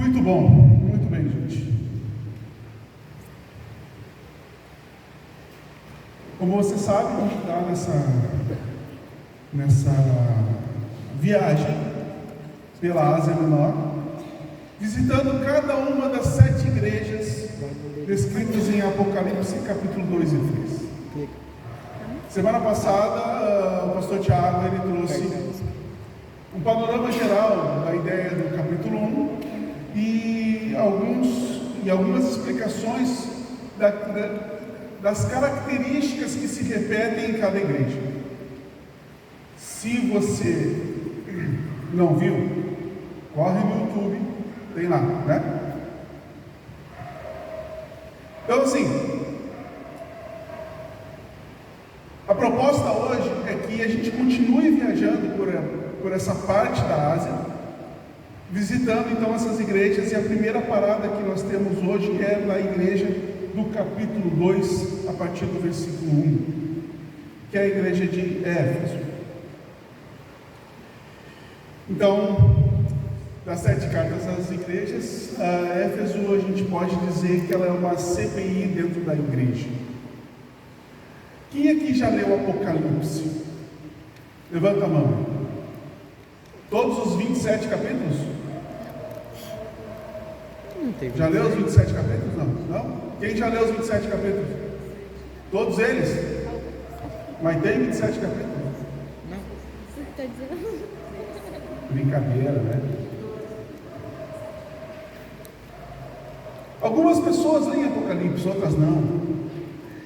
Muito bom, muito bem, gente. Como você sabe, a gente está nessa viagem pela Ásia Menor, visitando cada uma das 7 igrejas descritas em Apocalipse, capítulo 2 e 3. Semana passada, o pastor Tiago ele trouxe um panorama geral da ideia do capítulo 1 e algumas explicações das características que se repetem em cada igreja. Se você não viu, corre no YouTube, tem lá, né? Então assim, a proposta hoje é que a gente continue viajando por essa parte da Ásia, visitando então essas igrejas, e a primeira parada que nós temos hoje é na igreja do capítulo 2, a partir do versículo 1, que é a igreja de Éfeso. Então, das 7 cartas às igrejas, Éfeso a gente pode dizer que ela é uma CPI dentro da igreja. Quem aqui já leu Apocalipse? Levanta a mão. Todos os 27 capítulos? Já leu os 27 capítulos? Não? Quem já leu os 27 capítulos? Todos eles? Mas tem 27 capítulos? Não. Você está dizendo? Brincadeira, né? Algumas pessoas leem Apocalipse, outras não.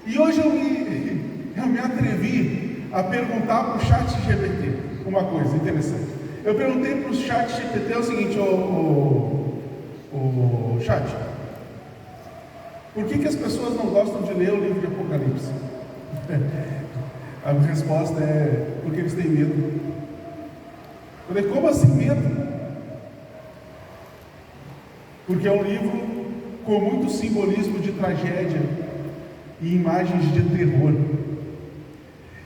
E hoje eu me atrevi a perguntar para o chat GPT uma coisa interessante. Eu perguntei para o chat GPT o seguinte: o chat, por que as pessoas não gostam de ler o livro de Apocalipse? A resposta é porque eles têm medo. Eu falei, como assim medo? Porque é um livro com muito simbolismo de tragédia e imagens de terror.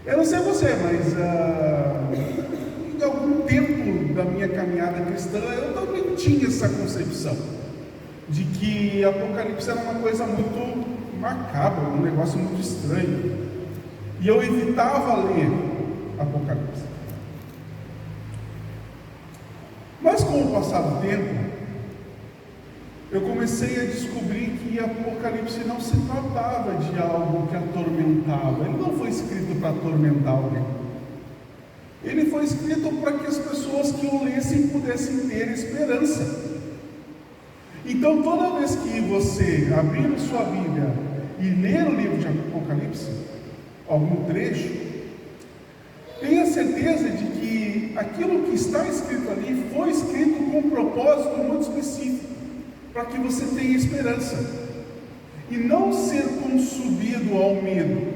Eu não sei você, mas em algum tempo da minha caminhada cristã, eu também tinha essa concepção de que Apocalipse era uma coisa muito macabra, um negócio muito estranho, e eu evitava ler Apocalipse. Mas com o passar do tempo, eu comecei a descobrir que Apocalipse não se tratava de algo que atormentava. Ele não foi escrito para atormentar alguém. Ele foi escrito para que as pessoas que o lessem pudessem ter esperança. Então, toda vez que você abrir sua Bíblia e ler o livro de Apocalipse, algum trecho, tenha certeza de que aquilo que está escrito ali foi escrito com um propósito muito específico, para que você tenha esperança e não ser consumido ao medo.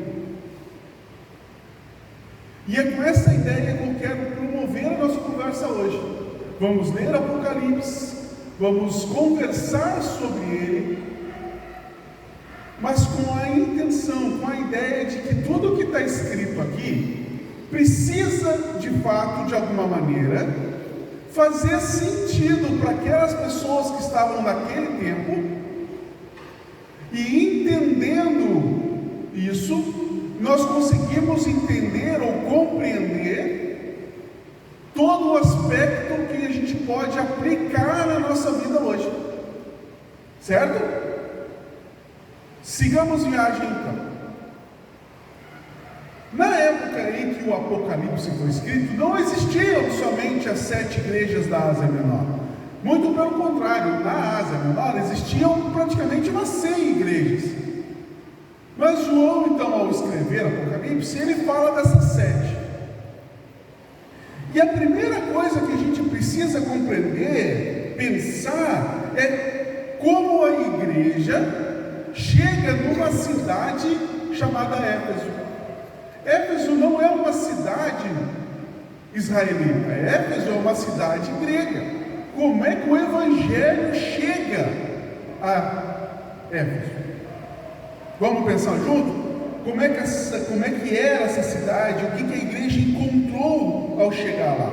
E é com essa ideia que eu quero promover a nossa conversa hoje. Vamos ler Apocalipse, vamos conversar sobre ele, mas com a intenção, com a ideia de que tudo o que está escrito aqui precisa, de fato, de alguma maneira, fazer sentido para aquelas pessoas que estavam naquele tempo, e entendendo isso, nós conseguimos entender ou compreender todo o aspecto que a gente pode aplicar na nossa vida hoje, certo? Sigamos viagem então. Na época em que o Apocalipse foi escrito, não existiam somente as 7 igrejas da Ásia Menor. Muito pelo contrário, na Ásia Menor existiam praticamente umas 100 igrejas. Mas João, então, ao escrever Apocalipse, ele fala dessas 7. E a primeira coisa que a gente precisa compreender, pensar, é como a igreja chega numa cidade chamada Éfeso. Éfeso não é uma cidade israelita, Éfeso é uma cidade grega. Como é que o Evangelho chega a Éfeso? Vamos pensar junto? Como é que era essa cidade? O que a igreja encontrou ao chegar lá?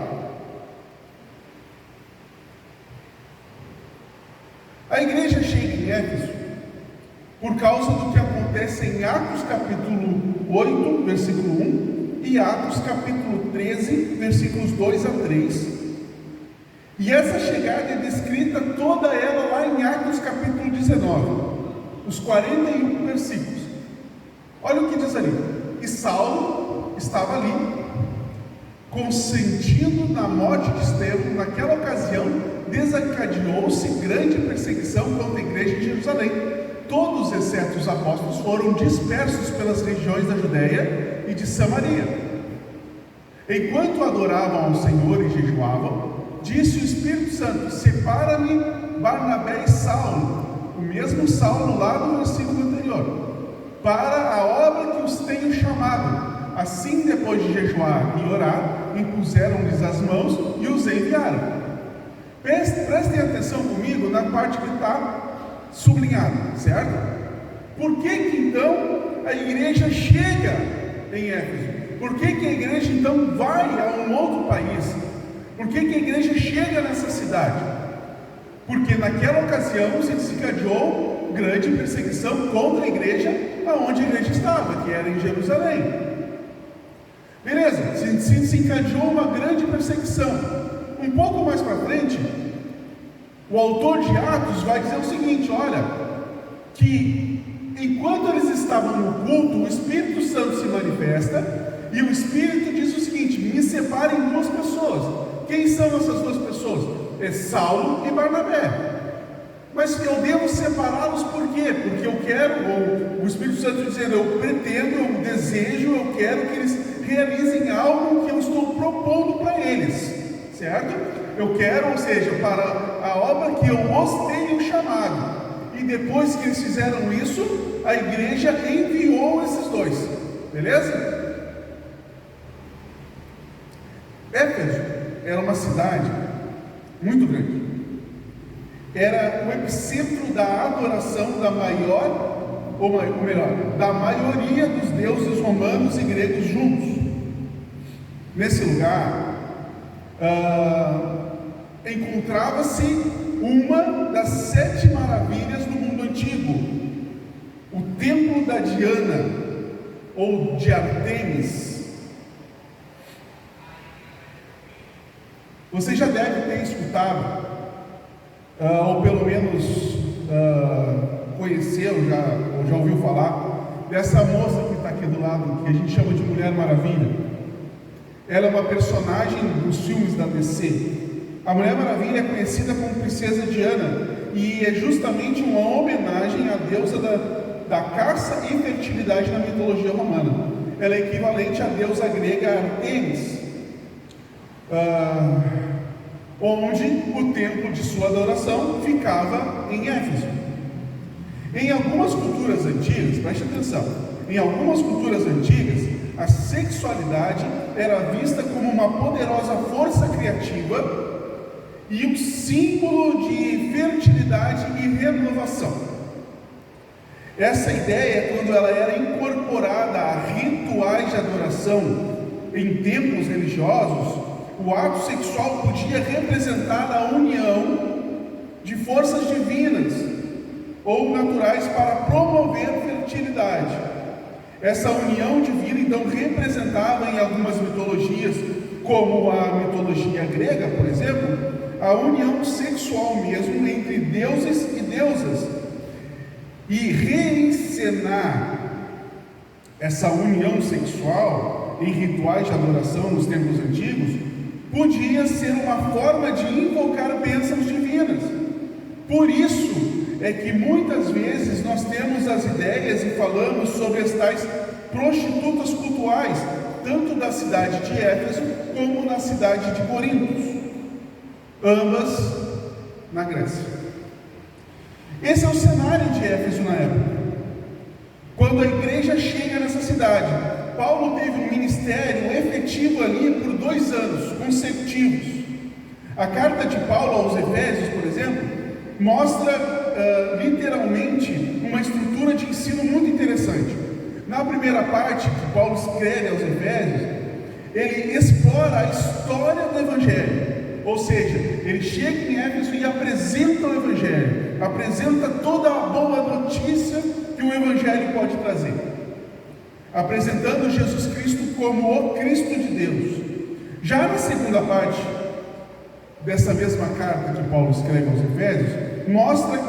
causa do que acontece em Atos capítulo 8, versículo 1, e Atos capítulo 13, versículos 2 a 3. E essa chegada é descrita toda ela lá em Atos capítulo 19, os 41 versículos. Olha o que diz ali: e Saulo estava ali, consentindo na morte de Estevão. Naquela ocasião desencadeou-se grande perseguição contra a igreja de Jerusalém. Todos, exceto os apóstolos, foram dispersos pelas regiões da Judéia e de Samaria. Enquanto adoravam ao Senhor e jejuavam, disse o Espírito Santo: separa-me Barnabé e Saulo, o mesmo Saulo lá no versículo anterior, para a obra que os tenho chamado. Assim, depois de jejuar e orar, impuseram-lhes as mãos e os enviaram. Prestem atenção comigo na parte que está sublinhada, certo? Por que então a igreja chega em Éfeso? Por que a igreja então vai a um outro país? Por que a igreja chega nessa cidade? Porque naquela ocasião se desencadeou grande perseguição contra a igreja, aonde a igreja estava, que era em Jerusalém. Beleza, se desencadeou uma grande perseguição. Um pouco mais para frente, o autor de Atos vai dizer o seguinte: olha, que enquanto eles estavam no culto, o Espírito Santo se manifesta, e o Espírito diz o seguinte: me separem duas pessoas. Quem são essas duas pessoas? É Saulo e Barnabé. Mas eu devo separá-los por quê? Porque eu quero, ou o Espírito Santo dizendo, eu pretendo, eu desejo, eu quero que eles realizem algo que eu estou propondo para eles, certo? Eu quero, ou seja, para a obra que eu os tenho chamado. E depois que eles fizeram isso, a igreja enviou esses dois, beleza? Éfeso era uma cidade muito grande. Era o epicentro da adoração da maior, ou melhor, da maioria dos deuses romanos e gregos juntos. Nesse lugar, encontrava-se uma das 7 maravilhas do mundo antigo, o Templo da Diana, ou de Artemis. Você já deve ter escutado, ou pelo menos conheceu, ou já ouviu falar dessa moça que está aqui do lado, que a gente chama de Mulher Maravilha. Ela é uma personagem dos filmes da DC. A Mulher Maravilha é conhecida como Princesa Diana, e é justamente uma homenagem à deusa da caça e fertilidade na mitologia romana. Ela é equivalente à deusa grega Artemis, onde o templo de sua adoração ficava em Éfeso. Em algumas culturas antigas, preste atenção, em algumas culturas antigas, a sexualidade era vista como uma poderosa força criativa e um símbolo de fertilidade e renovação. Essa ideia, quando ela era incorporada a rituais de adoração em templos religiosos, o ato sexual podia representar a união de forças divinas ou naturais para promover fertilidade. Essa união divina então representava em algumas mitologias, como a mitologia grega, por exemplo, a união sexual mesmo entre deuses e deusas. E reencenar essa união sexual em rituais de adoração nos tempos antigos podia ser uma forma de invocar bênçãos divinas. Por isso é que muitas vezes nós temos as ideias e falamos sobre as tais prostitutas cultuais, tanto da cidade de Éfeso como na cidade de Corinto, ambas na Grécia. Esse é o cenário de Éfeso na época. Quando a igreja chega nessa cidade, Paulo teve um ministério efetivo ali por 2 anos consecutivos. A carta de Paulo aos Efésios, por exemplo, mostra literalmente uma estrutura de ensino muito interessante. Na primeira parte que Paulo escreve aos Efésios, ele explora a história do Evangelho, ou seja, ele chega em Éfeso e apresenta o Evangelho, apresenta toda a boa notícia que o Evangelho pode trazer, apresentando Jesus Cristo como o Cristo de Deus. Já na segunda parte dessa mesma carta que Paulo escreve aos Efésios, mostra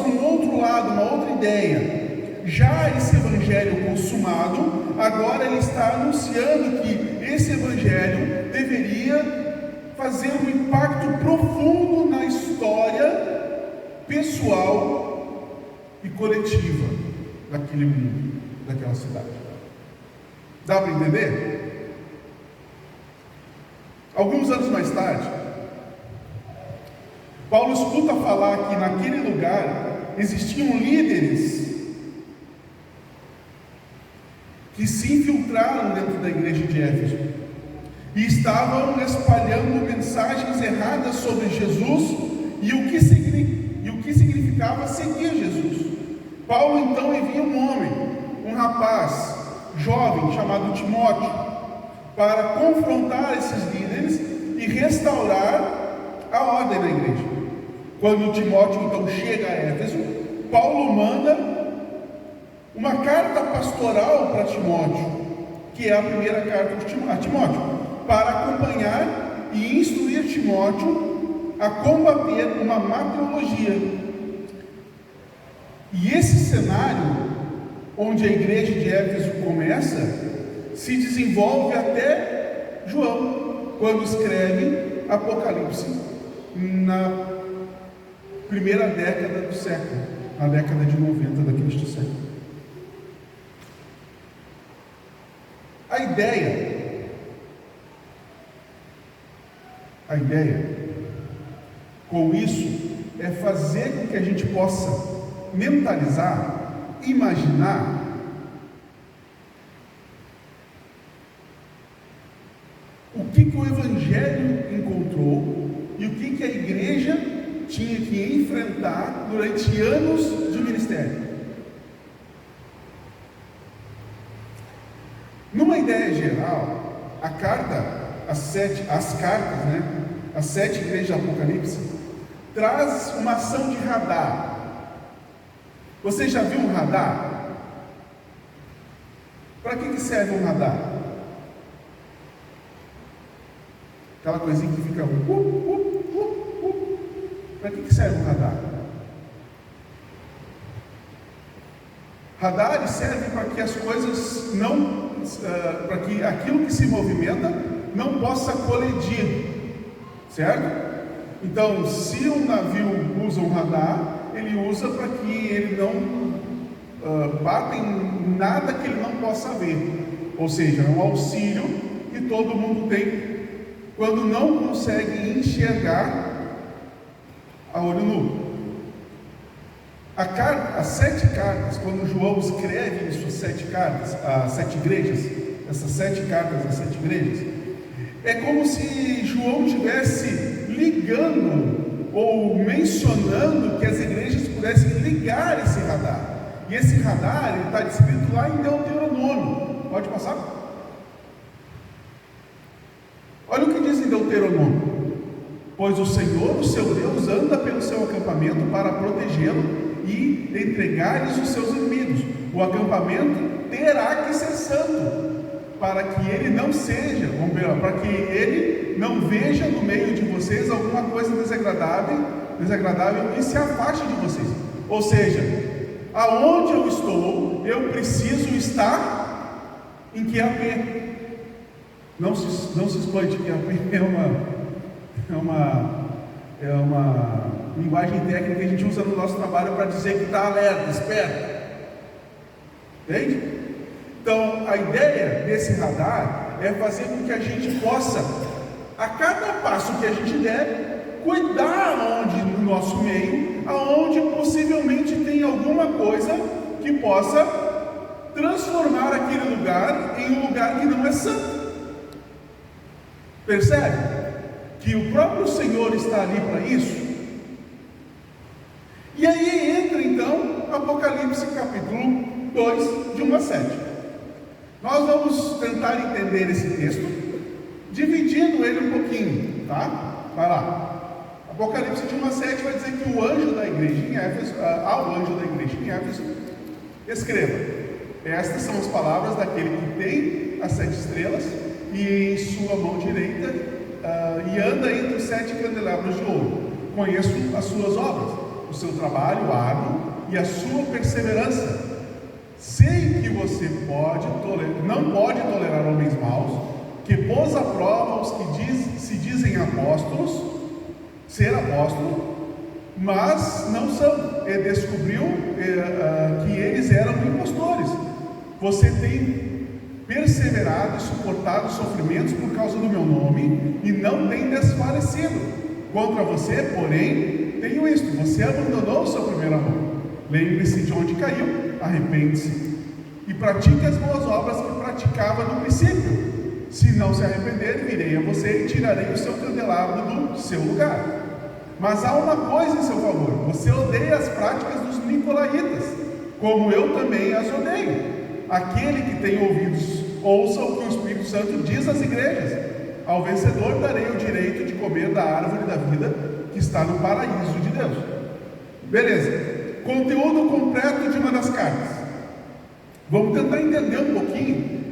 um outro lado, uma outra ideia. Já esse Evangelho consumado, agora ele está anunciando que esse Evangelho deveria fazer um impacto profundo na história pessoal e coletiva daquele mundo, daquela cidade. Dá para entender? Alguns anos mais tarde, Paulo escuta falar que naquele lugar existiam líderes que se infiltraram dentro da igreja de Éfeso e estavam espalhando mensagens erradas sobre Jesus e o que significava seguir Jesus. Paulo então envia um homem, um rapaz jovem chamado Timóteo, para confrontar esses líderes e restaurar a ordem na igreja. Quando Timóteo então chega a Éfeso, Paulo manda uma carta pastoral para Timóteo, que é a primeira carta a Timóteo, para acompanhar e instruir Timóteo a combater uma má teologia. E esse cenário, onde a igreja de Éfeso começa, se desenvolve até João, quando escreve Apocalipse, na primeira década do século, na década de 90 daquele século. A ideia com isso é fazer com que a gente possa mentalizar, imaginar o que o Evangelho encontrou e o que a igreja tinha que enfrentar durante anos de ministério. Numa ideia geral, as sete igrejas de Apocalipse, traz uma ação de radar. Você já viu um radar? Para que serve um radar? Aquela coisinha que fica Para que serve um radar? Radar serve para que as coisas não, para que aquilo que se movimenta não possa colidir, certo? Então, se um navio usa um radar, ele usa para que ele não bata em nada que ele não possa ver, ou seja, é um auxílio que todo mundo tem quando não consegue enxergar a olho nu. As 7 cartas, quando João escreve em suas 7 cartas, as 7 igrejas, essas 7 cartas às 7 igrejas, é como se João estivesse ligando ou mencionando que as igrejas pudessem ligar esse radar. E esse radar está descrito lá em Deuteronômio. Pode passar? Olha o que diz em Deuteronômio: pois o Senhor, o seu Deus, anda pelo seu acampamento para protegê-lo e entregar-lhes os seus inimigos. O acampamento terá que ser santo, para que ele não seja, para que ele não veja no meio de vocês alguma coisa desagradável e se afaste de vocês. Ou seja, aonde eu estou, eu preciso estar em QAP. Não se exploite, QAP é uma linguagem técnica que a gente usa no nosso trabalho para dizer que está alerta, esperto. Entende? Então, a ideia desse radar é fazer com que a gente possa, a cada passo que a gente der, cuidar no nosso meio, aonde possivelmente tem alguma coisa que possa transformar aquele lugar em um lugar que não é santo. Percebe? Que o próprio Senhor está ali para isso. E aí entra então Apocalipse capítulo 2, de 1 a 7. Nós vamos tentar entender esse texto, dividindo ele um pouquinho, tá? Vai lá. Apocalipse de 1 a 7 vai dizer que o anjo da igreja em Éfeso, ao anjo da igreja em Éfeso, escreva: estas são as palavras daquele que tem as 7 estrelas e em sua mão direita e anda entre os 7 candelabros de ouro. Conheço as suas obras, o seu trabalho árduo e a sua perseverança. Sei que você não pode tolerar homens maus, que pôs à prova os que se dizem apóstolos, ser apóstolo, mas não são, e descobriu que eles eram impostores. Você tem perseverado e suportado sofrimentos por causa do meu nome e não tem desfalecido. Contra você, porém, tenho isto: você abandonou o seu primeiro amor. Lembre-se de onde caiu, arrepende-se e pratique as boas obras que praticava no princípio. Se não se arrepender, virei a você e tirarei o seu candelabro do seu lugar. Mas há uma coisa em seu favor: você odeia as práticas dos nicolaítas, como eu também as odeio. Aquele que tem ouvidos, ouça o que o Espírito Santo diz às igrejas. Ao vencedor darei o direito de comer da árvore da vida que está no paraíso de Deus. Beleza. Conteúdo completo de uma das cartas. Vamos tentar entender um pouquinho.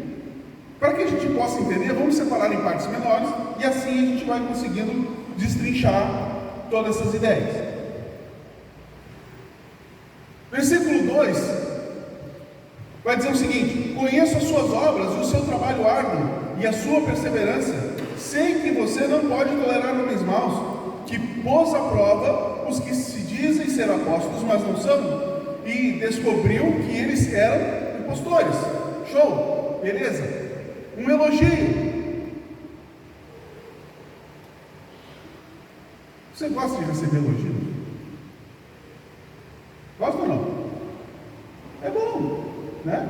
Para que a gente possa entender, vamos separar em partes menores e assim a gente vai conseguindo destrinchar todas essas ideias. Versículo 2 vai dizer o seguinte: conheço as suas obras, o seu trabalho árduo e a sua perseverança. Sei que você não pode tolerar homens maus, que pôs à prova os que se dizem ser apóstolos, mas não são, e descobriu que eles eram impostores. Show, beleza? Um elogio. Você gosta de receber elogio? Gosta ou não? É bom, né?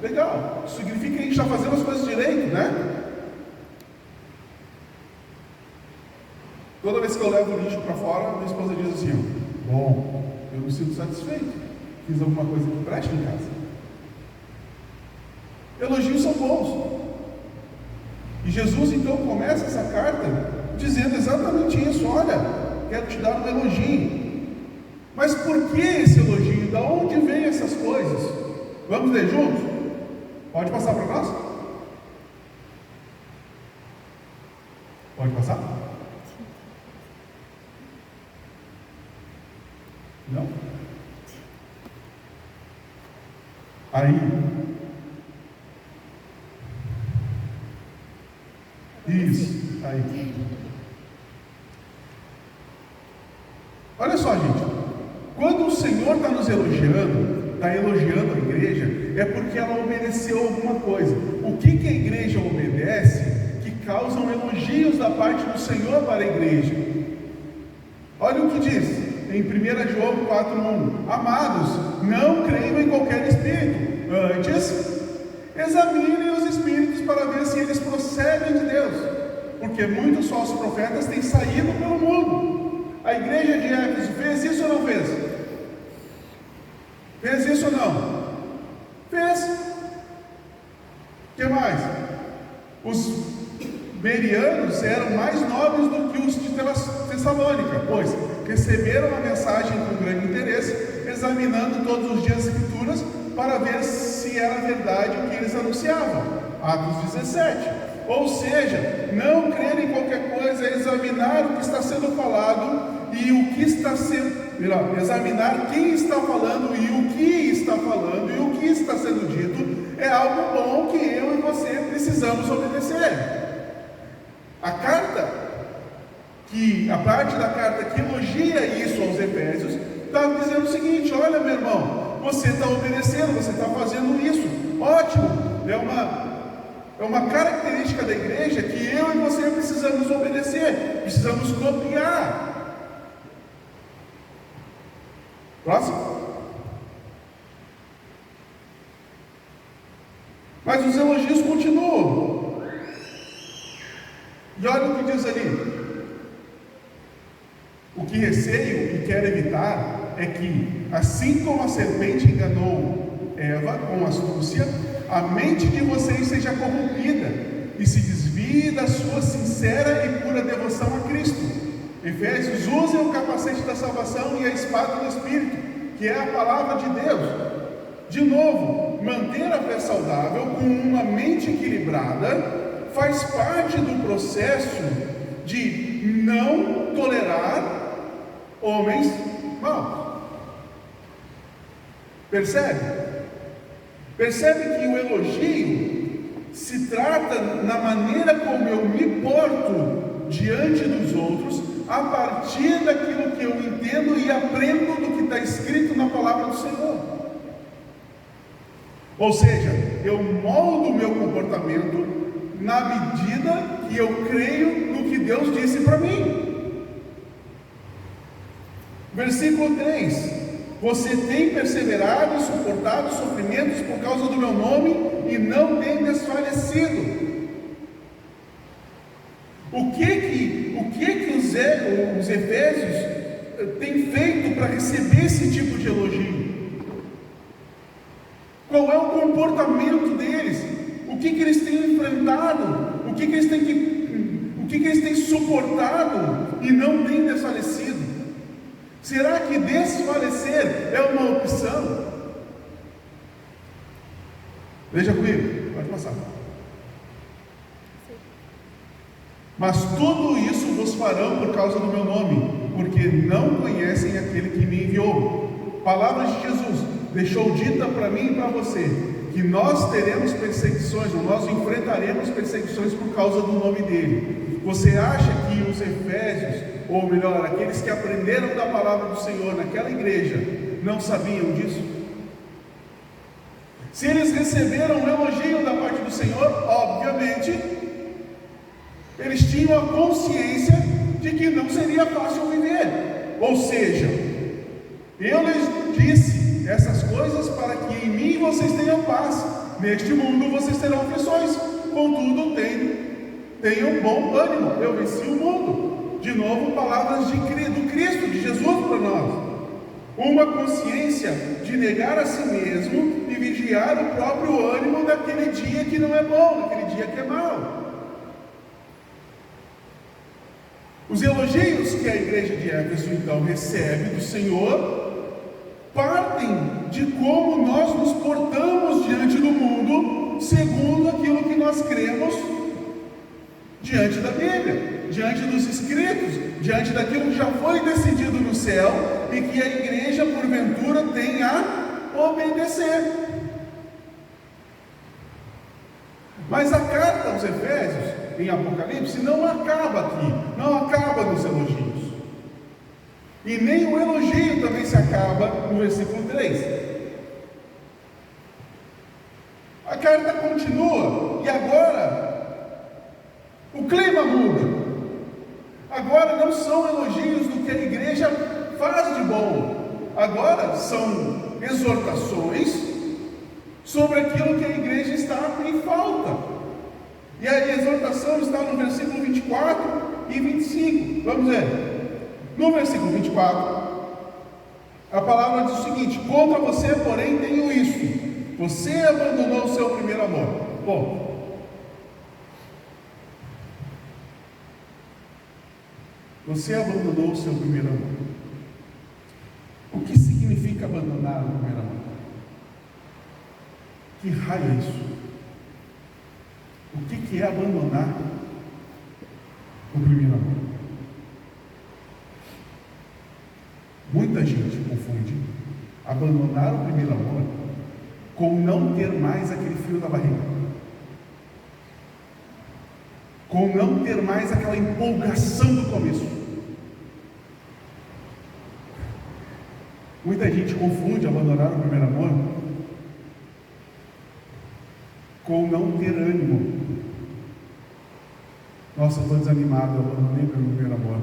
Legal. Isso significa que a gente está fazendo as coisas direito, né? Toda vez que eu levo o lixo para fora, minha esposa diz assim: bom, eu me sinto satisfeito, fiz alguma coisa que preste em casa. Elogios são bons. E Jesus então começa essa carta dizendo exatamente isso: olha, quero te dar um elogio. Mas por que esse elogio? Da onde vem essas coisas? Vamos ler juntos? Pode passar para nós? Pode passar? Não? Aí. Isso, aí. Olha só, gente. Quando o Senhor está nos elogiando, está elogiando a igreja, é porque ela obedeceu alguma coisa. O que a igreja obedece que causam elogios da parte do Senhor para a igreja? Olha o que diz em 1 João 4,1: amados, não creiam em qualquer espírito, antes examinem os espíritos para ver se eles procedem de Deus, porque muitos falsos profetas têm saído pelo mundo. A igreja de Éfeso fez isso ou não fez? Fez isso ou não? Fez. O que mais? Os berianos eram mais nobres do que os de Tessalônica, pois receberam a mensagem com grande interesse, examinando todos os dias as escrituras para ver se era verdade o que eles anunciavam. Atos 17. Ou seja, não crer em qualquer coisa, examinar o que está sendo falado e o que está sendo, examinar quem está falando e o que está falando e o que está sendo dito, é algo bom que eu e você precisamos obedecer. A parte da carta que elogia isso aos Efésios, está dizendo o seguinte: olha, meu irmão, você está obedecendo, você está fazendo isso, ótimo, é uma característica da igreja que eu e você precisamos obedecer, precisamos copiar. Próximo. Mas os elogios continuam. E olha o que diz ali: o que receio e quero evitar é que, assim como a serpente enganou Eva com astúcia, a mente de vocês seja corrompida e se desvie da sua sincera e pura devoção a Cristo. Efésios: usem o capacete da salvação e a espada do Espírito, que é a palavra de Deus. De novo, manter a fé saudável com uma mente equilibrada faz parte do processo de não tolerar homens maus. Percebe? Percebe que o elogio se trata na maneira como eu me porto diante dos outros, a partir daquilo que eu entendo e aprendo do que está escrito na palavra do Senhor. Ou seja, eu moldo o meu comportamento na medida que eu creio no que Deus disse para mim. Versículo 3: você tem perseverado e suportado sofrimentos por causa do meu nome e não tem desfalecido. O que os Efésios têm feito para receber esse tipo de elogio? Qual é o comportamento deles? O que eles têm enfrentado? O que eles têm suportado e não têm desfalecido? Será que desfalecer é uma opção? Veja comigo, pode passar. Mas tudo isso vos farão por causa do meu nome, porque não conhecem aquele que me enviou. Palavras de Jesus deixou dita para mim e para você, que nós teremos perseguições, ou nós enfrentaremos perseguições por causa do nome dele. Você acha que os Efésios, ou melhor, aqueles que aprenderam da palavra do Senhor naquela igreja, não sabiam disso? Se eles receberam um elogio da parte do Senhor, obviamente, eles tinham a consciência de que não seria fácil viver. Ou seja, eu lhes disse essas coisas para que em mim vocês tenham paz. Neste mundo vocês terão aflições, contudo tenham bom ânimo, eu venci o mundo. De novo, palavras do Cristo, de Jesus para nós. Uma consciência de negar a si mesmo e vigiar o próprio ânimo daquele dia que não é bom, daquele dia que é mau. Os elogios que a igreja de Éfeso então recebe do Senhor partem de como nós nos portamos diante do mundo, segundo aquilo que nós cremos diante da Bíblia, diante dos escritos, diante daquilo que já foi decidido no céu e que a igreja porventura tem a obedecer. Mas a carta aos Efésios em Apocalipse não acaba aqui, não acaba nos elogios, e nem o elogio também se acaba no versículo 3. A carta continua, e agora o clima muda. Agora não são elogios do que a igreja faz de bom, agora são exortações sobre aquilo que a igreja está em falta. E a exortação está no versículo 24 e 25. Vamos ver. No versículo 24, a palavra diz o seguinte: contra você, porém, tenho isso: você abandonou o seu primeiro amor. Bom, você abandonou o seu primeiro amor. O que significa abandonar o primeiro amor? Que raio é isso? O que é abandonar o primeiro amor? Muita gente confunde abandonar o primeiro amor com não ter mais aquele frio na barriga, com não ter mais aquela empolgação do começo. Muita gente confunde abandonar o primeiro amor com não ter ânimo. Nossa, estou desanimado, eu abandonei meu primeiro amor.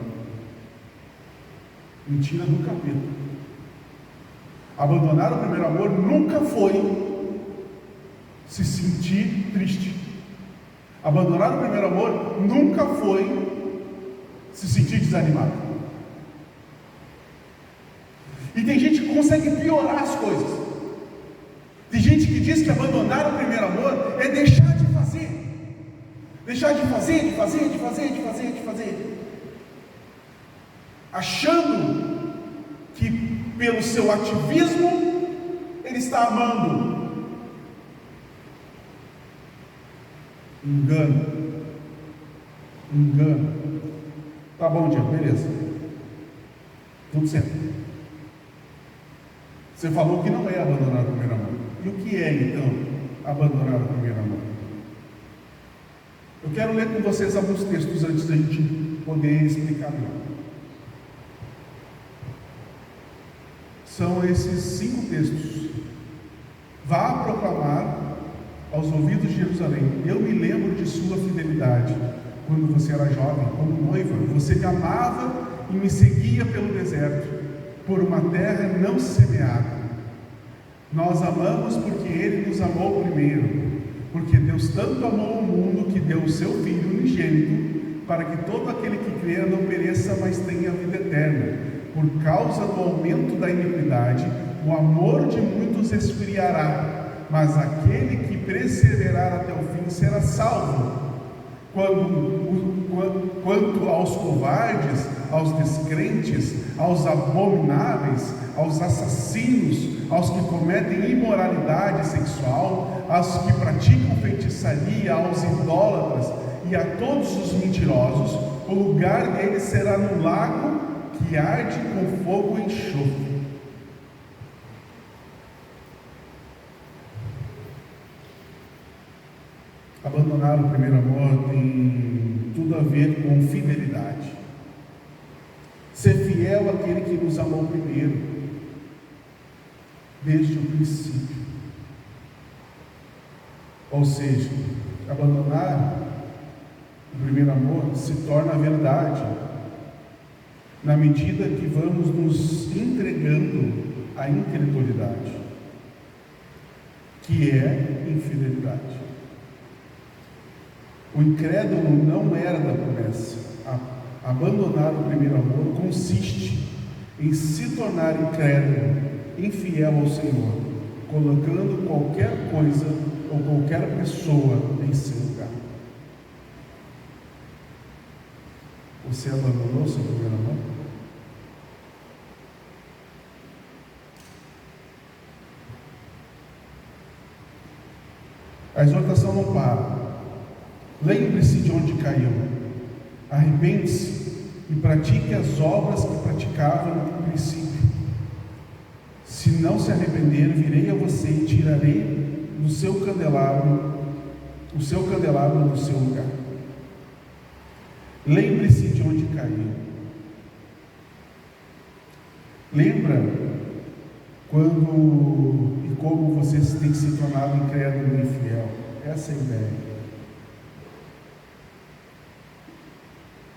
Mentira do capeta. Abandonar o primeiro amor nunca foi se sentir triste. Abandonar o primeiro amor nunca foi se sentir desanimado. E tem gente que consegue piorar as coisas. Tem gente que diz que abandonar o primeiro amor é deixar de fazer. Deixar de fazer. achando que pelo seu ativismo ele está amando. Engano. Tá bom, Diego, beleza. Tudo certo. Você falou que não é abandonar o primeiro amor. E o que é, então, abandonar o primeiro amor? Eu quero ler com vocês alguns textos antes da gente poder explicar melhor. São esses 5 textos. Vá proclamar aos ouvidos de Jerusalém: eu me lembro de sua fidelidade quando você era jovem, como noiva. Você me amava e me seguia pelo deserto, por uma terra não semeada. Nós amamos porque Ele nos amou primeiro. Porque Deus tanto amou o mundo que deu o seu Filho unigênito, para que todo aquele que crer não pereça, mas tenha vida eterna. Por causa do aumento da iniquidade, o amor de muitos esfriará, mas aquele que perseverar até o fim será salvo. Quanto aos covardes, aos descrentes, aos abomináveis, aos assassinos, aos que cometem imoralidade sexual, aos que praticam feitiçaria, aos idólatras e a todos os mentirosos, o lugar deles será no lago que arde com fogo e enxofre. Abandonar o primeiro amor tem tudo a ver com fidelidade. Ser fiel àquele que nos amou primeiro, desde o princípio. Ou seja, abandonar o primeiro amor se torna verdade na medida que vamos nos entregando à incredulidade, que é infidelidade. O incrédulo não era da promessa. Abandonar o primeiro amor consiste em se tornar incrédulo, infiel ao Senhor, colocando qualquer coisa ou qualquer pessoa em seu lugar. Você abandonou seu primeiro amor? A exortação não para. Lembre-se de onde caiu, arrepende-se e pratique as obras que praticava no princípio. Se não se arrepender, virei a você e tirarei do seu candelabro, o seu candelabro do seu lugar. Lembre-se de onde caiu. Lembra quando e como você tem se tornado incrédulo e infiel? Essa é a ideia.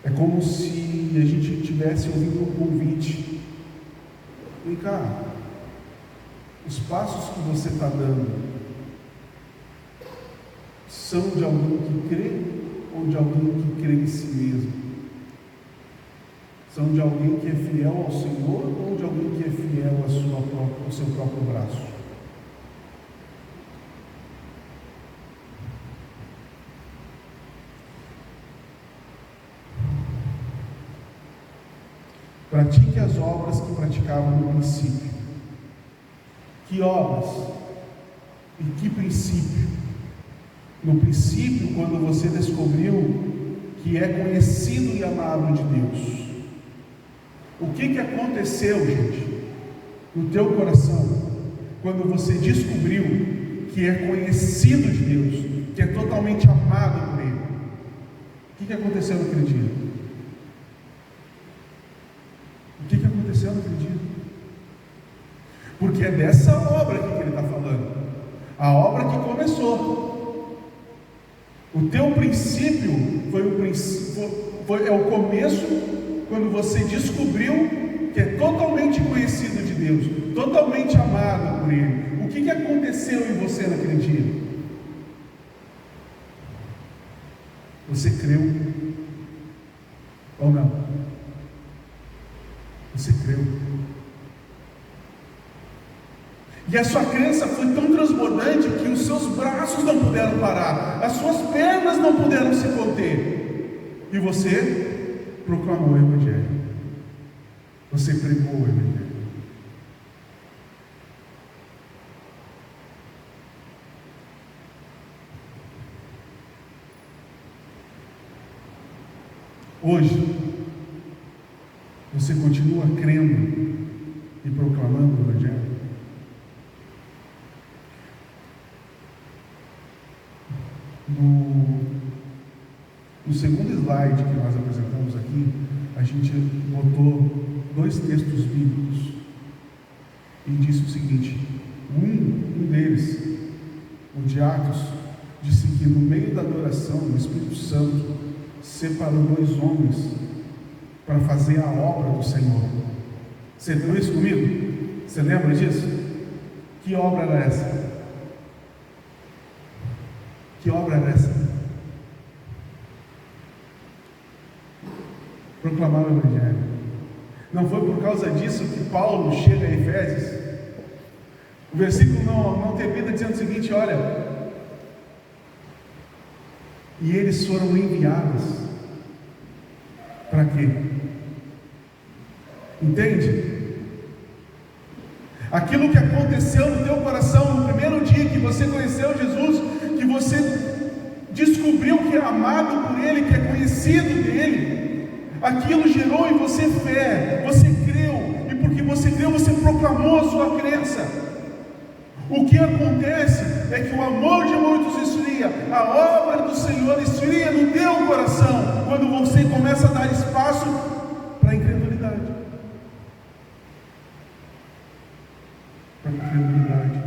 É como se a gente estivesse ouvindo um convite. Vem cá, os passos que você está dando são de alguém que crê ou de alguém que crê em si mesmo? São de alguém que é fiel ao Senhor ou de alguém que é fiel ao seu próprio braço? Pratique as obras que praticava no princípio. Que obras? E que princípio? No princípio, quando você descobriu que é conhecido e amado de Deus. O que aconteceu, gente, no teu coração, quando você descobriu que é conhecido de Deus, que é totalmente amado por Ele? O que aconteceu naquele dia? O que aconteceu naquele dia? Porque é dessa obra que ele está falando. A obra que começou. O teu princípio é o começo, quando você descobriu que é totalmente conhecido de Deus, totalmente amado por Ele. O que aconteceu em você naquele dia? Você creu ou não? Você creu. E a sua crença foi tão transbordante que os seus braços não puderam parar, as suas pernas não puderam se conter. E você proclamou o Evangelho. você pregou o Evangelho. Hoje, você continua crendo e proclamando o Evangelho? No segundo slide que nós apresentamos aqui, a gente botou 2 textos bíblicos e disse o seguinte: um deles, o de Atos, disse que no meio da adoração o Espírito Santo separou 2 homens para fazer a obra do Senhor. Você viu isso comigo? Você lembra disso? Que obra era essa? Que obra era essa? Proclamar o Evangelho. Não foi por causa disso que Paulo chega a Efésios? O versículo não termina dizendo o seguinte: olha, e eles foram enviados para quê? Entende? Aquilo que aconteceu no teu coração no primeiro dia que você conheceu Jesus, que você descobriu que é amado por Ele, que é conhecido dEle, aquilo gerou em você fé, você creu, e porque você creu, você proclamou a sua crença. O que acontece é que o amor de muitos esfria, a obra do Senhor esfria no teu coração, quando você começa a dar espaço para a incredulidade. Para a incredulidade.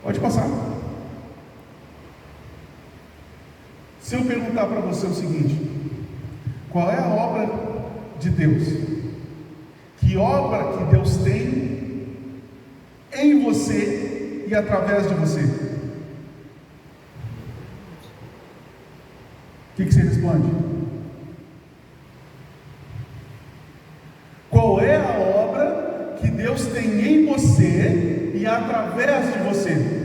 Pode passar. Se eu perguntar para você o seguinte: qual é a obra de Deus? Que obra que Deus tem em você e através de você? O que você responde? Qual é a obra que Deus tem em você e através de você?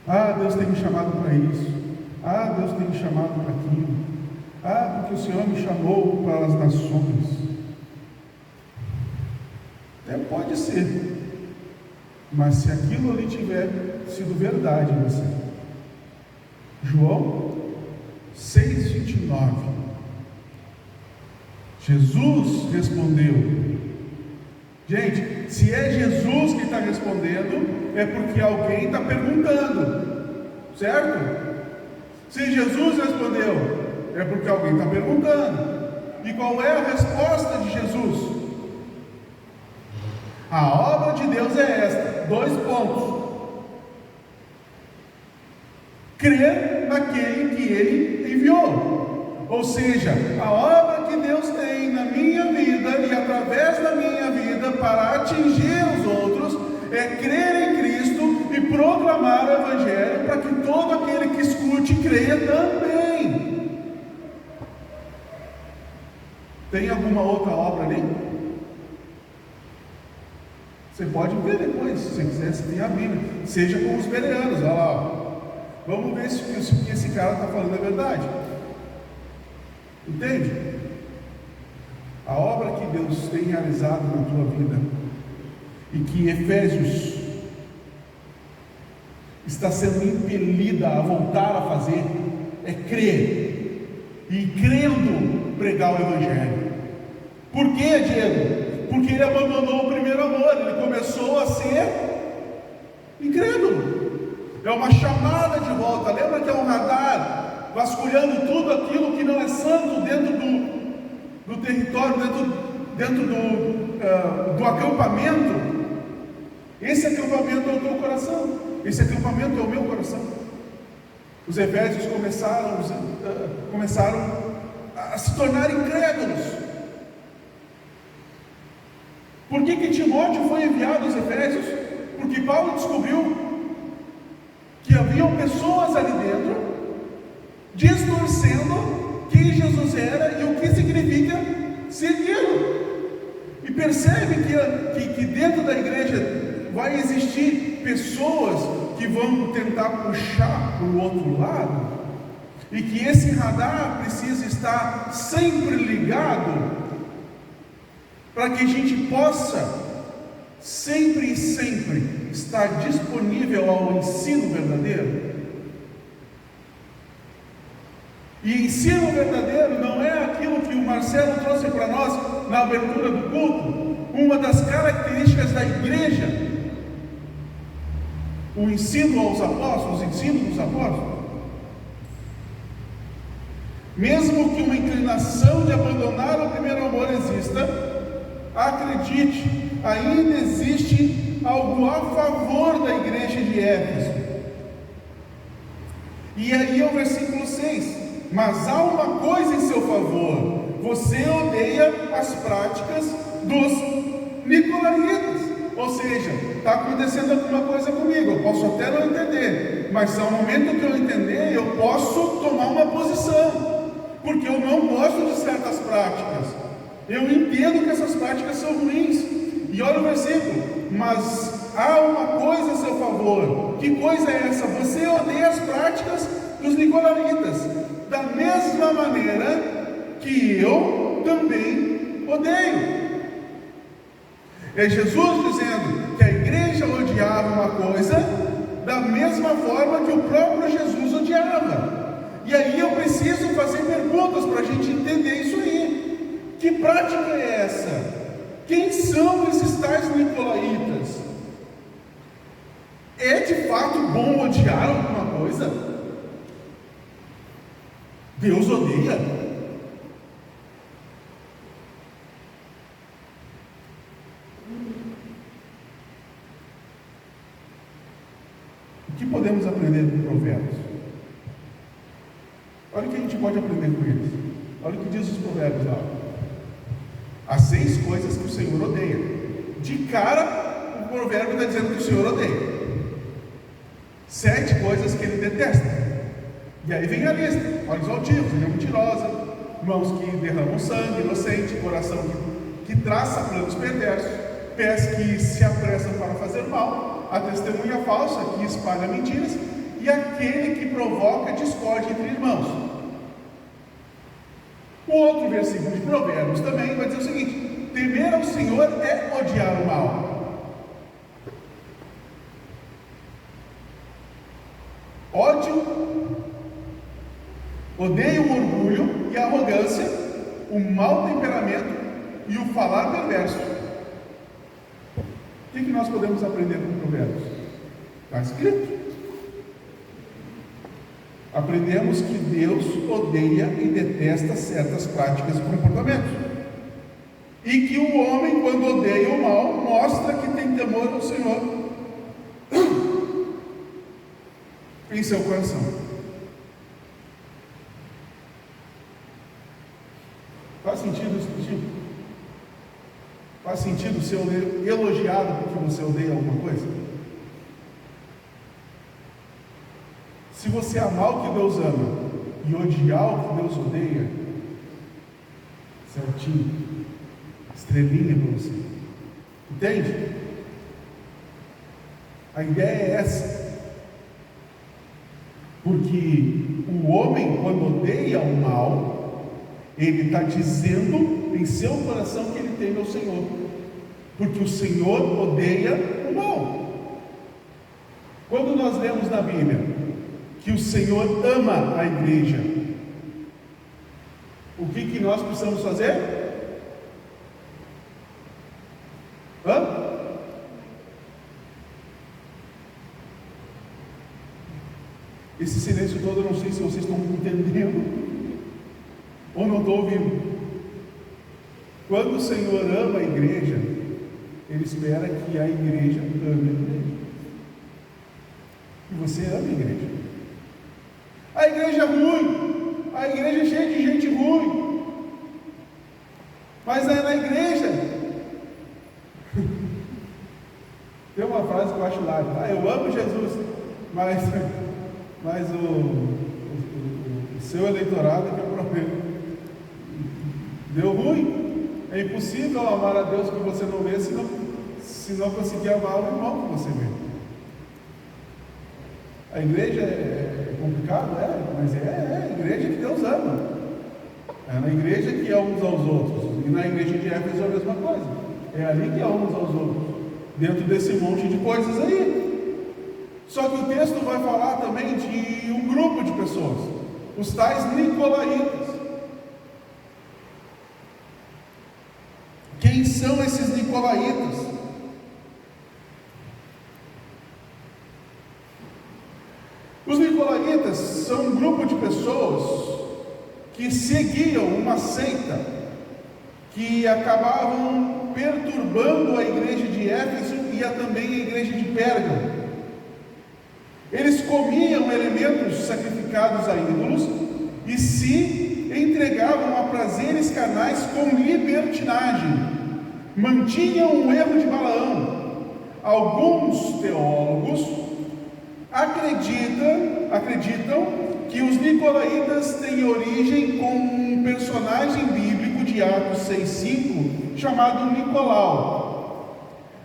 Ah, Deus tem me chamado para isso. Ah, Deus tem me chamado para aquilo. Ah, porque o Senhor me chamou para as nações. Até pode ser. Mas se aquilo ali tiver sido verdade em você. João 6,29. Jesus respondeu. Gente, se é Jesus que está respondendo, é porque alguém está perguntando, certo? Se Jesus respondeu, é porque alguém está perguntando. E qual é a resposta de Jesus? A obra de Deus é esta: 2 pontos. Crer naquele que Ele enviou. Ou seja, a obra que Deus tem na minha vida e através da minha vida para atingir os outros é crer em Cristo e proclamar o Evangelho para que todo aquele que escute creia também. Tem alguma outra obra ali? Você pode ver depois, se você quiser, se tem a Bíblia. Seja como os bereanos, olha lá. Ó. Vamos ver se o que esse cara está falando é verdade. Entende? A obra que Deus tem realizado na tua vida e que Efésios está sendo impelida a voltar a fazer é crer e crendo pregar o Evangelho. Por quê, Diego? Porque ele abandonou o primeiro amor, ele começou a ser incrédulo. É uma chamada de volta. Lembra que é um radar vasculhando tudo aquilo que não é santo dentro do território, dentro do acampamento. Esse acampamento é o teu coração, esse acampamento é o meu coração. Os efésios começaram a se tornar incrédulos. Por que Timóteo foi enviado aos Efésios? Porque Paulo descobriu que haviam pessoas ali dentro distorcendo quem Jesus era e o que significa segui-lo. E percebe que dentro da igreja vai existir pessoas que vão tentar puxar para o outro lado, e que esse radar precisa estar sempre ligado, para que a gente possa sempre e sempre estar disponível ao ensino verdadeiro. E ensino verdadeiro não é aquilo que o Marcelo trouxe para nós na abertura do culto, uma das características da igreja, o ensino aos apóstolos, o ensino dos apóstolos. Mesmo que uma inclinação de abandonar o primeiro amor exista, acredite, ainda existe algo a favor da igreja de Éfeso. E aí é o versículo 6. Mas há uma coisa em seu favor: você odeia as práticas dos nicolaítas. Ou seja, está acontecendo alguma coisa comigo, eu posso até não entender, mas ao momento que eu entender, eu posso tomar uma posição, porque eu não gosto de certas práticas, eu entendo que essas práticas são ruins. E olha o versículo: mas há uma coisa a seu favor. Que coisa é essa? Você odeia as práticas dos nicolaítas, da mesma maneira que eu também odeio. É Jesus dizendo que a igreja odiava uma coisa da mesma forma que o próprio Jesus odiava. E aí eu preciso fazer perguntas para a gente entender isso aí. Que prática é essa? Quem são esses tais nicolaítas? É de fato bom odiar alguma coisa? Deus odeia? O que podemos aprender com Provérbios? Olha o que a gente pode aprender com eles. Olha o que diz os Provérbios lá. Há 6 coisas que o Senhor odeia. De cara, o provérbio está dizendo que o Senhor odeia. 7 coisas que ele detesta. E aí vem a lista: olhos altivos, língua mentirosa, mãos que derramam sangue inocente, coração que traça planos perversos, pés que se apressam para fazer mal, a testemunha falsa que espalha mentiras, e aquele que provoca discórdia entre irmãos. O outro versículo de Provérbios também vai dizer o seguinte: temer ao Senhor é odiar o mal. Odeia o orgulho e a arrogância, o mau temperamento e o falar perverso. O que nós podemos aprender com Provérbios? Está escrito. Aprendemos que Deus odeia e detesta certas práticas e comportamentos, e que o homem, quando odeia o mal, mostra que tem temor ao Senhor em seu coração. Faz sentido isso contigo? Faz sentido ser elogiado porque você odeia alguma coisa? Se você amar o que Deus ama e odiar o que Deus odeia, certinho, estrelinha para você. Entende? A ideia é essa. Porque o homem, quando odeia o mal, ele está dizendo em seu coração que ele teme ao Senhor, porque o Senhor odeia o mal. Quando nós lemos na Bíblia que o Senhor ama a igreja, o que nós precisamos fazer? Esse silêncio todo, eu não sei se vocês estão entendendo ou não estou ouvindo. Quando o Senhor ama a igreja, Ele espera que a igreja ame a igreja. E você ama a igreja. A igreja é ruim, a igreja é cheia de gente ruim, mas é na igreja. Tem uma frase que eu acho hilária: eu amo Jesus, mas o seu eleitorado é que é o problema. Deu ruim. É impossível amar a Deus que você não vê se não conseguir amar o irmão que você vê. A igreja é complicado? Mas é a igreja que Deus ama. É na igreja que é uns aos outros. E na igreja de Éfeso é a mesma coisa. É ali que é uns aos outros. Dentro desse monte de coisas aí. Só que o texto vai falar também de um grupo de pessoas. Os tais nicolaítas. Quem são esses nicolaítas? Os nicolaítas são um grupo de pessoas que seguiam uma seita que acabavam perturbando a igreja de Éfeso e também a igreja de Pérgamo. Eles comiam elementos sacrificados a ídolos e se entregavam a prazeres carnais com libertinagem. Mantinham o erro de Balaão. Alguns teólogos acreditam que os nicolaítas têm origem com um personagem bíblico de Atos 6,5 chamado Nicolau.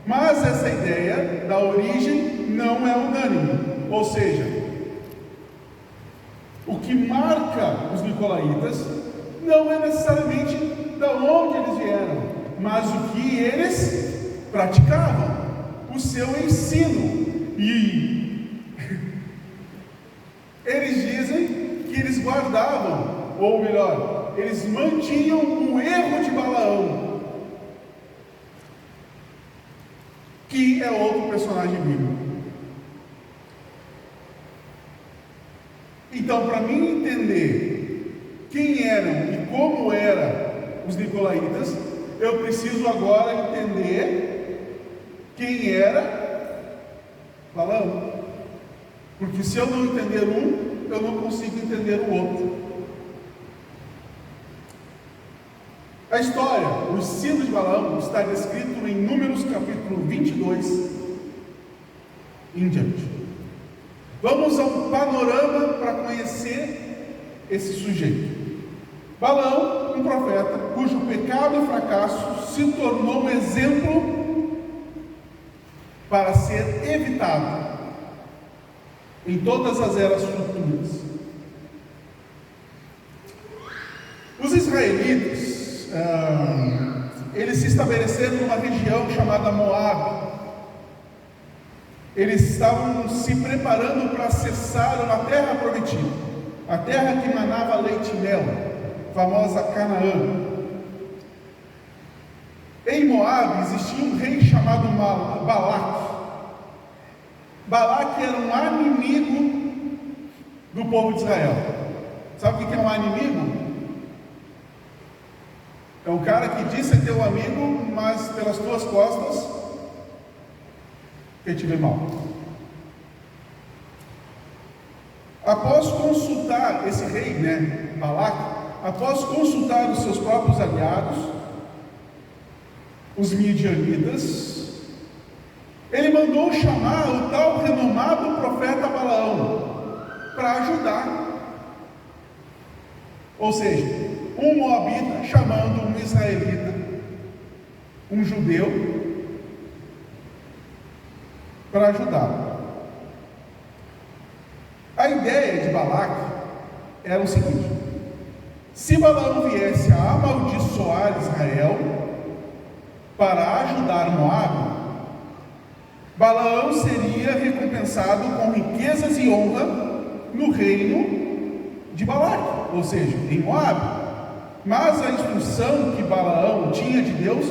Mas essa ideia da origem não é unânime. Ou seja, o que marca os nicolaítas não é necessariamente de onde eles vieram, mas o que eles praticavam, o seu ensino. E eles dizem que eles guardavam, ou melhor, eles mantinham o erro de Balaão, que é outro personagem bíblico. Então, para mim entender quem eram e como eram os nicolaítas, eu preciso agora entender quem era Balaão. Porque se eu não entender um, eu não consigo entender o outro. A história, o ensino de Balaão está descrito em Números capítulo 22 em diante. Vamos a um panorama para conhecer esse sujeito. Balaão, um profeta, cujo pecado e fracasso se tornou um exemplo para ser evitado em todas as eras futuras. Os israelitas, eles se estabeleceram numa região chamada Moabe. Eles estavam se preparando para acessar uma terra prometida, a terra que manava leite e mel, famosa Canaã. Em Moabe existia um rei chamado Balaque. Balaque era um inimigo do povo de Israel. Sabe o que é um inimigo? É um cara que diz ser teu amigo, mas pelas tuas costas quer te ver mal. Após consultar esse rei, Balaque, após consultar os seus próprios aliados, os midianitas, ele mandou chamar o tal renomado profeta Balaão para ajudar. Ou seja, um moabita chamando um israelita, um judeu, para ajudar. A ideia de Balaque era o seguinte: se Balaão viesse a amaldiçoar Israel para ajudar Moabe, Balaão seria recompensado com riquezas e honra no reino de Balaque, ou seja, em Moabe. Mas a instrução que Balaão tinha de Deus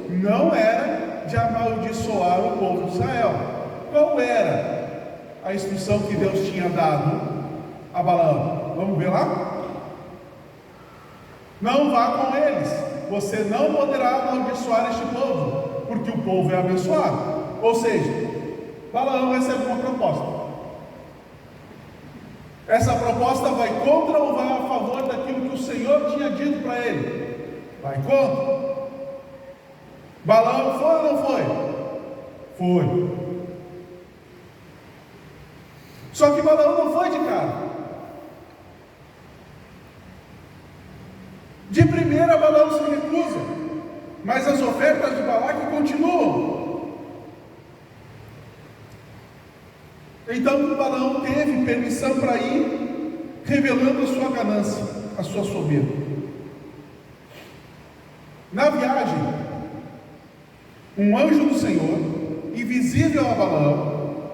não era de amaldiçoar o povo de Israel. Qual era a instrução que Deus tinha dado a Balaão? Vamos ver lá? Não vá com eles, você não poderá amaldiçoar este povo, porque o povo é abençoado. Ou seja, Balaão recebe uma proposta. Essa proposta vai contra ou vai a favor daquilo que o Senhor tinha dito para ele? Vai contra. Balaão foi ou não foi? Foi. Só que Balaão não foi de cara. De primeira, Balaão se recusa. mas as ofertas de Balaque continuam. Então Balaão teve permissão para ir, revelando a sua ganância, a sua soberba. Na viagem, um anjo do Senhor, invisível a Balaão,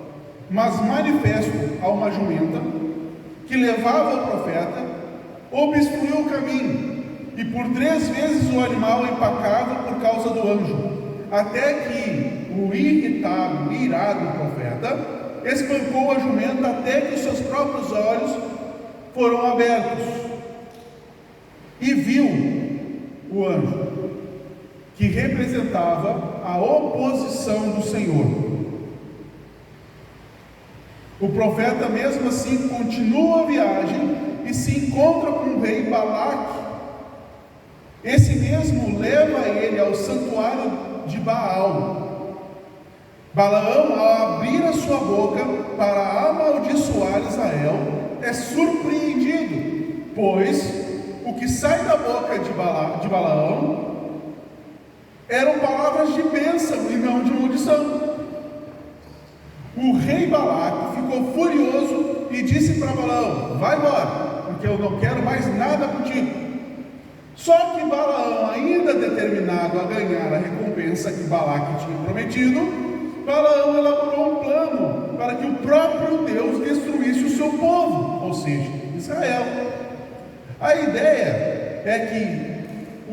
mas manifesto a uma jumenta, que levava o profeta, obstruiu o caminho, e por 3 vezes o animal empacava por causa do anjo, até que o irritado e irado profeta espancou a jumenta até que os seus próprios olhos foram abertos, e viu o anjo, que representava a oposição do Senhor. O profeta mesmo assim continua a viagem e se encontra com o rei Balaque. Esse mesmo leva ele ao santuário de Baal. Balaão, ao abrir a sua boca para amaldiçoar Israel, é surpreendido, pois o que sai da boca de Balaão eram palavras de bênção e não de maldição. O rei Balaque ficou furioso e disse para Balaão: vai embora, porque eu não quero mais nada contigo. Só que Balaão, ainda determinado a ganhar a recompensa que Balaque tinha prometido, Balaão elaborou um plano para que o próprio Deus destruísse o seu povo, ou seja, Israel. A ideia é que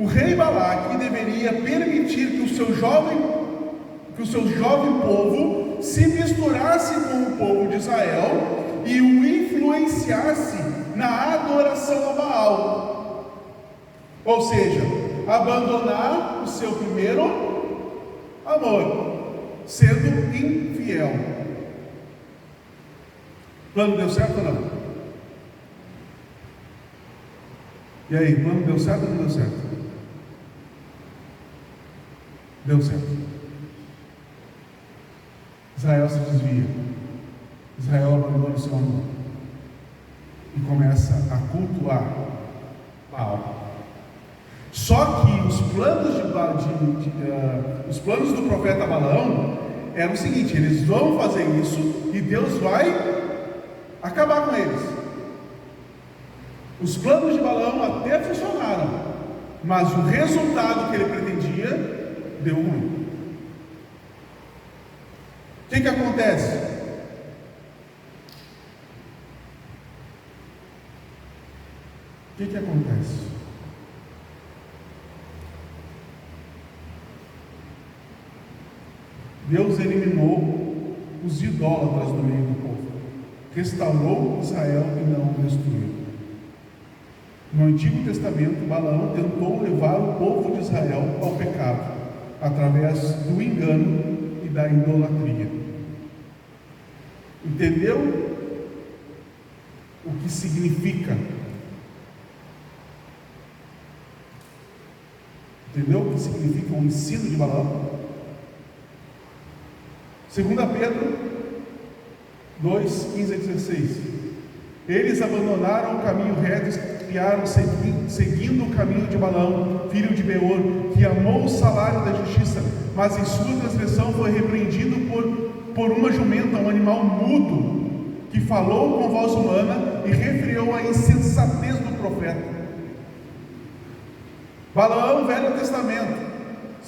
o rei Balaque deveria permitir que o seu jovem povo se misturasse com o povo de Israel e o influenciasse na adoração a Baal, ou seja, abandonar o seu primeiro amor, sendo infiel. O plano deu certo ou não? E aí, o plano deu certo ou não deu certo? Deu certo. Israel se desvia, Israel abandona o seu amor e começa a cultuar Baal. Só que os planos do profeta Balaão eram o seguinte: eles vão fazer isso e Deus vai acabar com eles. Os planos de Balaão até funcionaram, mas o resultado que ele pretendia deu ruim. O que acontece? O que acontece? Deus eliminou os idólatras do meio do povo, restaurou Israel e não o destruiu. No Antigo Testamento, Balaão tentou levar o povo de Israel ao pecado, através do engano e da idolatria. Entendeu o que significa? Entendeu o que significa o ensino de Balaão? 2 Pedro 2, 15 a 16. Eles abandonaram o caminho reto e criaram seguindo o caminho de Balaão, filho de Beor, que amou o salário da justiça, mas em sua transgressão foi repreendido por uma jumenta, um animal mudo, que falou com voz humana e refreou a insensatez do profeta. Balaão, Velho Testamento.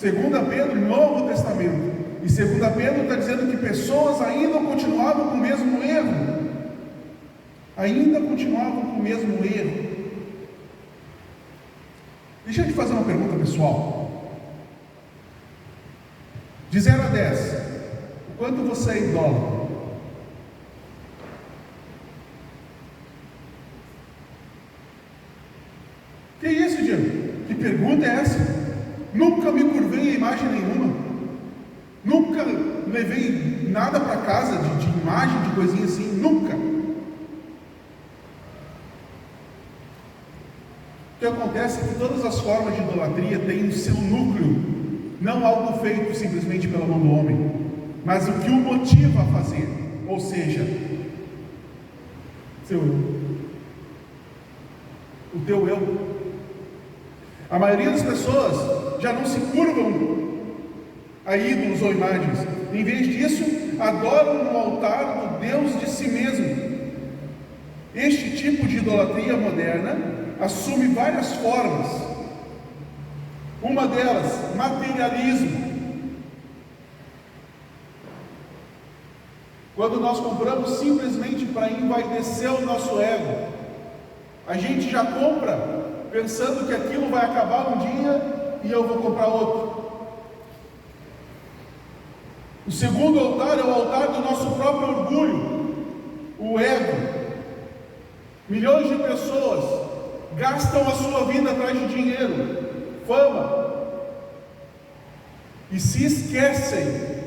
2 Pedro, Novo Testamento. E 2 Pedro está dizendo que pessoas ainda continuavam com o mesmo erro. Ainda continuavam com o mesmo erro. Deixa eu te fazer uma pergunta pessoal. De 0 a 10, o quanto você é idólatra? Que isso, Diego? Que pergunta é essa? Nunca me curvei a imagem nenhuma. Nunca levei nada para casa de imagem, de coisinha assim. Nunca. O que acontece é que todas as formas de idolatria têm o seu núcleo, não algo feito simplesmente pela mão do homem, mas o que o motiva a fazer, ou seja, seu eu, o teu eu. A maioria das pessoas já não se curvam a ídolos ou imagens. Em vez disso, adoram no altar do Deus de si mesmo. Este tipo de idolatria moderna assume várias formas. Uma delas, materialismo. Quando nós compramos simplesmente para envaidecer o nosso ego, a gente já compra pensando que aquilo vai acabar um dia e eu vou comprar outro. O segundo altar é o altar do nosso próprio orgulho, o ego. Milhões de pessoas gastam a sua vida atrás de dinheiro, fama, e se esquecem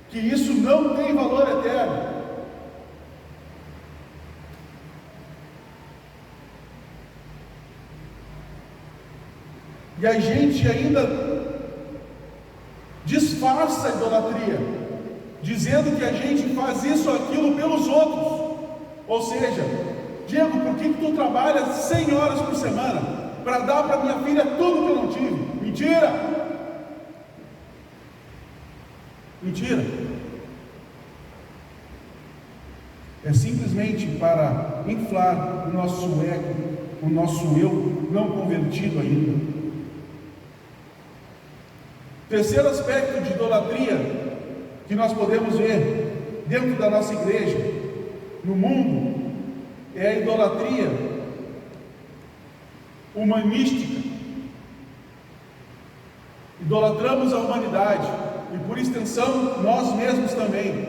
que isso não tem valor eterno. E a gente ainda disfarça a idolatria, dizendo que a gente faz isso ou aquilo pelos outros. Ou seja, Diego, por que tu trabalha 100 horas por semana para dar para minha filha tudo que eu não tive? Mentira! Mentira! É simplesmente para inflar o nosso ego, o nosso eu não convertido ainda. Terceiro aspecto de idolatria que nós podemos ver dentro da nossa igreja, no mundo, é a idolatria humanística. Idolatramos a humanidade e, por extensão, nós mesmos também.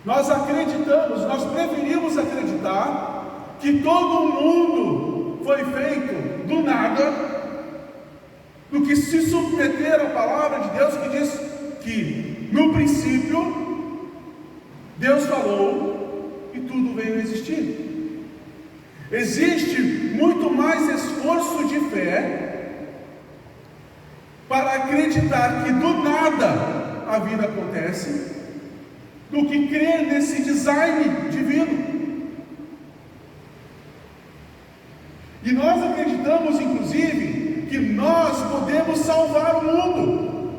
Nós acreditamos, nós preferimos acreditar que todo mundo foi feito do nada, do que se submeter à palavra de Deus, que diz que no princípio Deus falou e tudo veio a existir. Existe muito mais esforço de fé para acreditar que do nada a vida acontece, do que crer nesse design divino. E nós acreditamos, inclusive, que nós podemos salvar o mundo.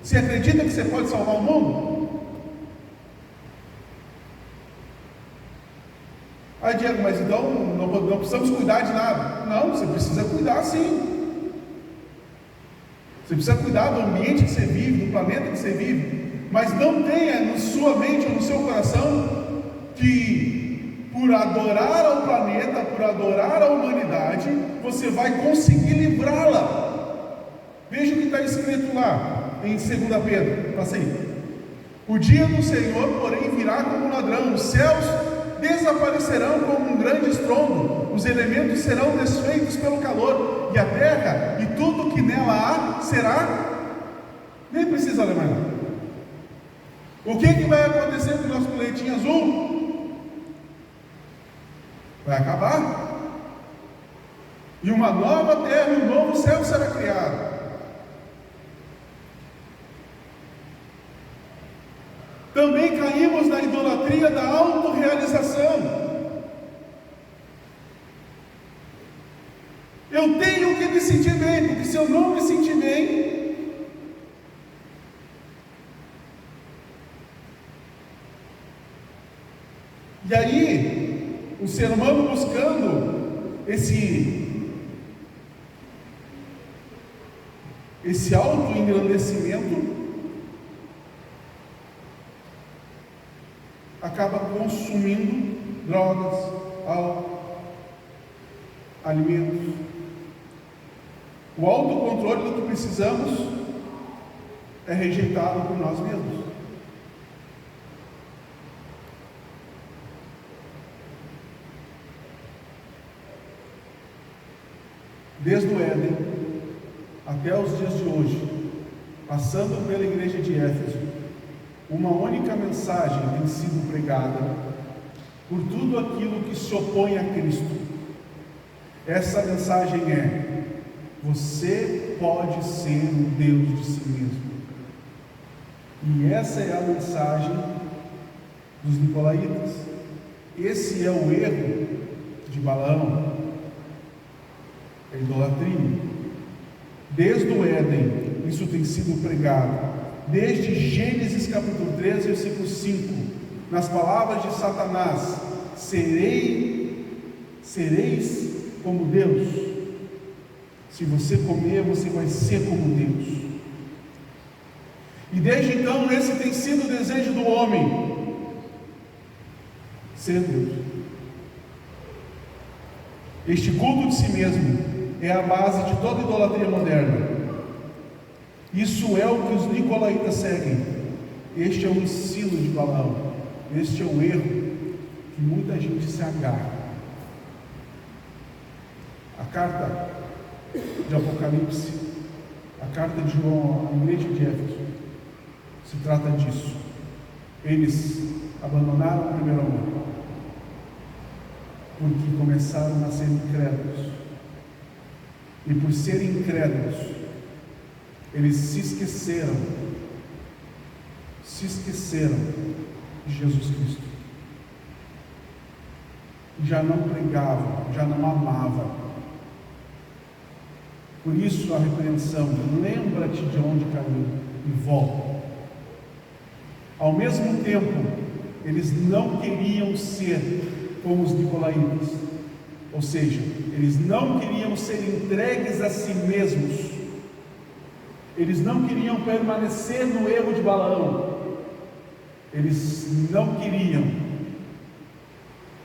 Você acredita que você pode salvar o mundo? Ah, Diego, mas então não precisamos cuidar de nada. Não, você precisa cuidar sim. Você precisa cuidar do ambiente que você vive, do planeta que você vive. Mas não tenha na sua mente ou no seu coração que por adorar ao planeta, por adorar a humanidade, você vai conseguir livrá-la. Veja o que está escrito lá em 2 Pedro. Passa aí. O dia do Senhor, porém, virá como um ladrão. Os céus desaparecerão como um grande estrondo. Os elementos serão desfeitos pelo calor. E a terra e tudo que nela há será... Nem precisa ler mais nada. O que vai acontecer com o nosso planetinho azul? Vai acabar. E uma nova terra e um novo céu será criado. Também caímos na idolatria da autorrealização. Eu tenho que me sentir bem, porque se eu não me sentir bem, e aí, o ser humano buscando esse auto-engrandecimento, acaba consumindo drogas, álcool, alimentos. O autocontrole do que precisamos é rejeitado por nós mesmos. Desde o Éden até os dias de hoje, passando pela igreja de Éfeso, uma única mensagem tem sido pregada por tudo aquilo que se opõe a Cristo. Essa mensagem é: você pode ser o Deus de si mesmo. E essa é a mensagem dos nicolaítas. Esse é o erro de Balaão. a idolatria. Desde o Éden, isso tem sido pregado. Desde Gênesis capítulo 13, versículo 5, nas palavras de Satanás: sereis como Deus. Se você comer, você vai ser como Deus. E desde então, esse tem sido o desejo do homem: ser Deus. Este culto de si mesmo é a base de toda idolatria moderna. Isso é o que os nicolaítas seguem. Este é o ensino de Balaão. Este é o erro que muita gente se agarra. A carta de Apocalipse, a carta de João à igreja de Éfeso, se trata disso. Eles abandonaram o primeiro amor, porque começaram a ser incrédulos. E por serem incrédulos, eles se esqueceram de Jesus Cristo. Já não pregavam, já não amavam. Por isso a repreensão: lembra-te de onde caiu e volta. Ao mesmo tempo, eles não queriam ser como os nicolaítas, ou seja, eles não queriam ser entregues a si mesmos, eles não queriam permanecer no erro de Balaão, eles não queriam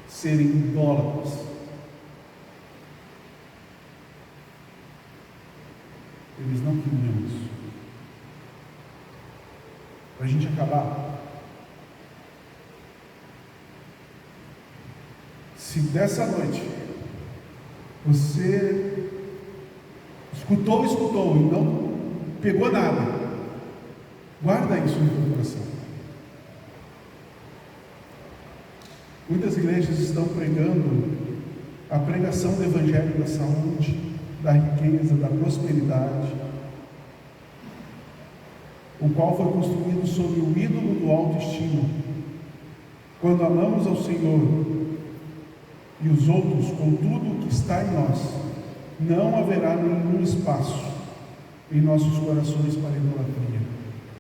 serem idólatras, eles não queriam isso. Para a gente acabar, se dessa noite você escutou e não pegou nada, guarda isso no teu coração. Muitas igrejas estão pregando a pregação do evangelho da saúde, da riqueza, da prosperidade, o qual foi construído sobre o ídolo do autoestima. Quando amamos ao Senhor e os outros com tudo o que está em nós, não haverá nenhum espaço em nossos corações para idolatria.